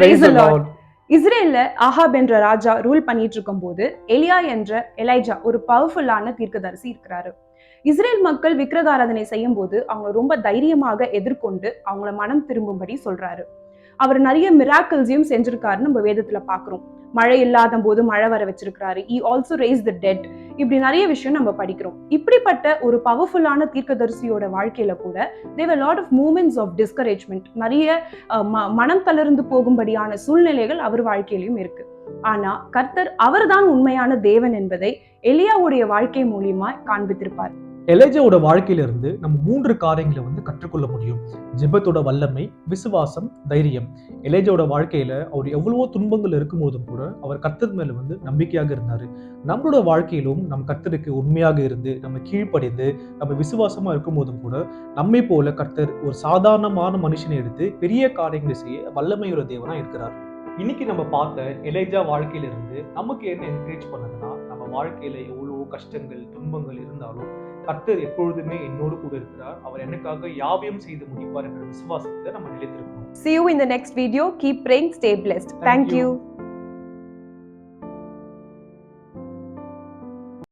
Praise the Lord. இஸ்ரேல்ல Ahab என்ற ராஜா rule பண்ணிட்டு இருக்கும் போது எலியா என்ற எலைஜா ஒரு பவர்ஃபுல்லான தீர்க்கதரிசி இருக்கிறாரு. இஸ்ரேல் மக்கள் விக்கிரகாராதனை செய்யும் போது அவங்க ரொம்ப தைரியமாக எதிர்கொண்டு அவங்கள மனம் திரும்பும்படி சொல்றாரு. அவர் நிறைய மிராக்கிள்ஸையும் செஞ்சிருக்காருன்னு நம்ம வேதத்துல பாக்குறோம். மழை இல்லாத போது மழை வர வச்சிருக்காரு. He also raised the dead. இப்படி நிறைய விஷயம் நம்ம படிக்கிறோம். இப்படிப்பட்ட ஒரு பவர்ஃபுல்லான தீர்க்கதரிசியோட வாழ்க்கையில கூட there were a lot of moments of discouragement. நிறைய மனம் தளர்ந்து போகும்படியான சூழ்நிலைகள் அவர் வாழ்க்கையிலும் இருக்கு. ஆனா கர்த்தர் அவர்தான் உண்மையான தேவன் என்பதை எலியாவுடைய வாழ்க்கை மூலியமா காண்பித்திருப்பார். எலேஜாவோட வாழ்க்கையிலிருந்து நம்ம 3 காரியங்களை கற்றுக்கொள்ள முடியும். ஜெபத்தோட வல்லமை, விசுவாசம், தைரியம். எலேஜாவோட வாழ்க்கையில அவர் எவ்வளவோ துன்பங்கள் இருக்கும் போதும் கூட அவர் கர்த்தர் மேல நம்பிக்கையாக இருந்தாரு. நம்மளோட வாழ்க்கையிலும் நம்ம கர்த்தருக்கு உண்மையாக இருந்து நம்ம கீழ்ப்படிந்து நம்ம விசுவாசமா இருக்கும் போதும் கூட நம்மை போல கர்த்தர் ஒரு சாதாரணமான மனுஷனை எடுத்து பெரிய காரியங்களை செய்ய வல்லமையுள்ள தேவனா இருக்கிறார். இன்னைக்கு நம்ம பார்த்த எலேஜா வாழ்க்கையிலிருந்து நமக்கு என்ன என்கரேஜ் பண்ணுதுன்னா, நம்ம வாழ்க்கையில எவ்வளவோ கஷ்டங்கள் துன்பங்கள் இருந்தாலும் கர்த்தர் எப்பொழுதுமே என்னோடு கூட இருக்கிறார். அவர் எனக்காக யாவையும் செய்து முடிப்பார் என்ற விசுவாசத்தை நம்ம நிலைத்திருக்கணும். See you in the next video. Keep praying. Stay blessed. Thank you.